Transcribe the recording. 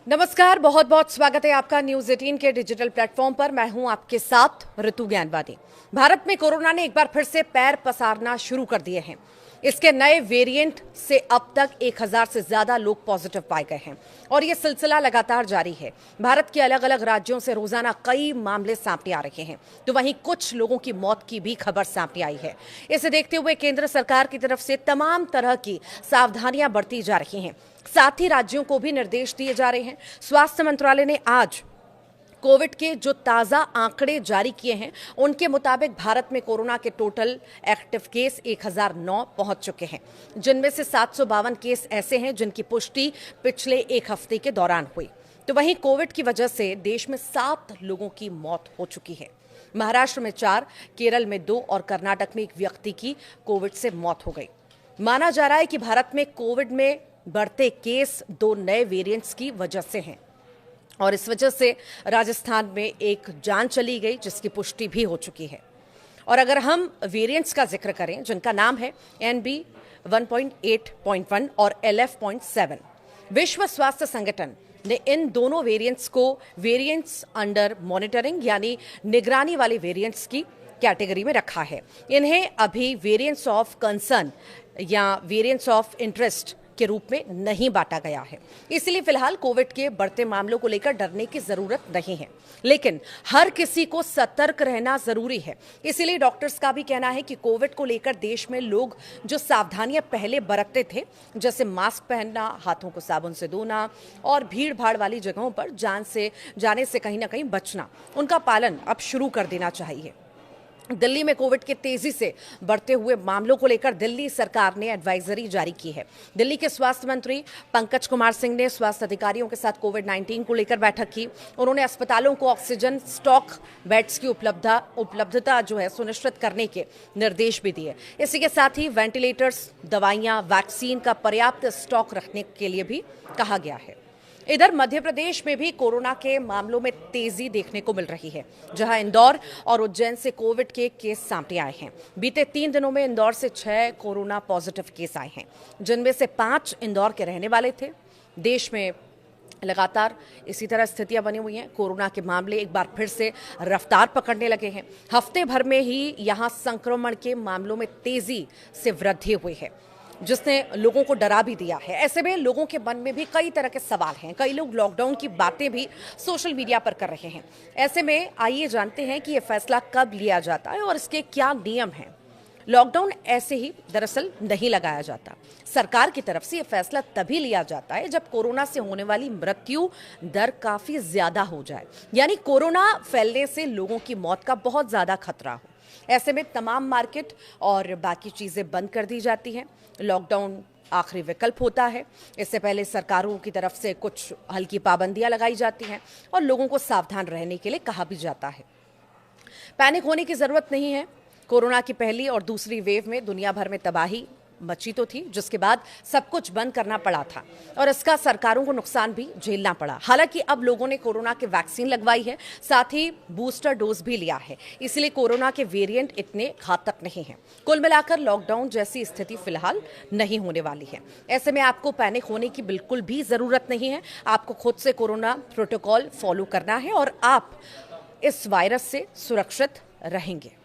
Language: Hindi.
नमस्कार, बहुत बहुत स्वागत है आपका न्यूज 18 के डिजिटल प्लेटफॉर्म पर। मैं हूं आपके साथ ऋतु ज्ञानवादी। भारत में कोरोना ने एक बार फिर से पैर पसारना शुरू कर दिए हैं। इसके नए वेरिएंट से अब तक 1000 से ज्यादा लोग पॉजिटिव पाए गए हैं और यह सिलसिला लगातार जारी है। भारत के अलग अलग राज्यों से रोजाना कई मामले सामने आ रहे हैं, तो वहीं कुछ लोगों की मौत की भी खबर सामने आई है। इसे देखते हुए केंद्र सरकार की तरफ से तमाम तरह की सावधानियां बरती जा रही हैं। साथ ही राज्यों को भी निर्देश दिए जा रहे हैं। स्वास्थ्य मंत्रालय ने आज कोविड के जो ताजा आंकड़े जारी किए हैं, उनके मुताबिक भारत में कोरोना के टोटल एक्टिव केस 1009 पहुंच चुके हैं, जिनमें से 752 केस ऐसे हैं जिनकी पुष्टि पिछले एक हफ्ते के दौरान हुई। तो वहीं कोविड की वजह से देश में 7 लोगों की मौत हो चुकी है। महाराष्ट्र में 4, केरल में 2 और कर्नाटक में एक व्यक्ति की कोविड से मौत हो गई। माना जा रहा है कि भारत में कोविड में बढ़ते केस 2 नए वेरिएंट्स की वजह से हैं और इस वजह से राजस्थान में एक जान चली गई, जिसकी पुष्टि भी हो चुकी है। और अगर हम वेरिएंट्स का जिक्र करें, जिनका नाम है NB 1.8.1 और LF.7, विश्व स्वास्थ्य संगठन ने इन दोनों वेरिएंट्स को वेरिएंट्स अंडर मॉनिटरिंग यानी निगरानी वाले वेरिएंट्स की कैटेगरी में रखा है। इन्हें अभी वेरिएंट्स ऑफ कंसर्न या वेरिएंट्स ऑफ इंटरेस्ट के रूप में नहीं बांटा गया है। इसलिए फिलहाल कोविड के बढ़ते मामलों को लेकर डरने की जरूरत नहीं है, लेकिन हर किसी को सतर्क रहना जरूरी है। इसीलिए डॉक्टर्स का भी कहना है कि कोविड को लेकर देश में लोग जो सावधानियां पहले बरतते थे, जैसे मास्क पहनना, हाथों को साबुन से धोना और भीड़ भाड़ वाली जगहों पर जाने से कहीं ना कहीं बचना, उनका पालन अब शुरू कर देना चाहिए। दिल्ली में कोविड के तेजी से बढ़ते हुए मामलों को लेकर दिल्ली सरकार ने एडवाइजरी जारी की है। दिल्ली के स्वास्थ्य मंत्री पंकज कुमार सिंह ने स्वास्थ्य अधिकारियों के साथ कोविड-19 को लेकर बैठक की। उन्होंने अस्पतालों को ऑक्सीजन स्टॉक बेड्स की उपलब्धता जो है सुनिश्चित करने के निर्देश भी दिए। इसी के साथ ही वेंटिलेटर्स, दवाइयां, वैक्सीन का पर्याप्त स्टॉक रखने के लिए भी कहा गया है। इधर मध्य प्रदेश में भी कोरोना के मामलों में तेजी देखने को मिल रही है, जहां इंदौर और उज्जैन से कोविड के केस सामने आए हैं। बीते 3 दिनों में इंदौर से 6 कोरोना पॉजिटिव केस आए हैं, जिनमें से 5 इंदौर के रहने वाले थे। देश में लगातार इसी तरह स्थितियां बनी हुई हैं। कोरोना के मामले एक बार फिर से रफ्तार पकड़ने लगे हैं। हफ्ते भर में ही यहां संक्रमण के मामलों में तेजी से वृद्धि हुई है, जिसने लोगों को डरा भी दिया है। ऐसे में लोगों के मन में भी कई तरह के सवाल हैं। कई लोग लॉकडाउन की बातें भी सोशल मीडिया पर कर रहे हैं। ऐसे में आइए जानते हैं कि यह फैसला कब लिया जाता है और इसके क्या नियम हैं। लॉकडाउन ऐसे ही दरअसल नहीं लगाया जाता। सरकार की तरफ से यह फैसला तभी लिया जाता है जब कोरोना से होने वाली मृत्यु दर काफी ज्यादा हो जाए, यानी कोरोना फैलने से लोगों की मौत का बहुत ज्यादा खतरा हो। ऐसे में तमाम मार्केट और बाकी चीजें बंद कर दी जाती हैं। लॉकडाउन आखिरी विकल्प होता है। इससे पहले सरकारों की तरफ से कुछ हल्की पाबंदियां लगाई जाती हैं और लोगों को सावधान रहने के लिए कहा भी जाता है। पैनिक होने की जरूरत नहीं है। कोरोना की पहली और दूसरी वेव में दुनिया भर में तबाही मची तो थी, जिसके बाद सब कुछ बंद करना पड़ा था और इसका सरकारों को नुकसान भी झेलना पड़ा। हालांकि अब लोगों ने कोरोना की वैक्सीन लगवाई है, साथ ही बूस्टर डोज भी लिया है, इसलिए कोरोना के वेरिएंट इतने घातक नहीं हैं। कुल मिलाकर लॉकडाउन जैसी स्थिति फिलहाल नहीं होने वाली है। ऐसे में आपको पैनिक होने की बिल्कुल भी जरूरत नहीं है। आपको खुद से कोरोना प्रोटोकॉल फॉलो करना है और आप इस वायरस से सुरक्षित रहेंगे।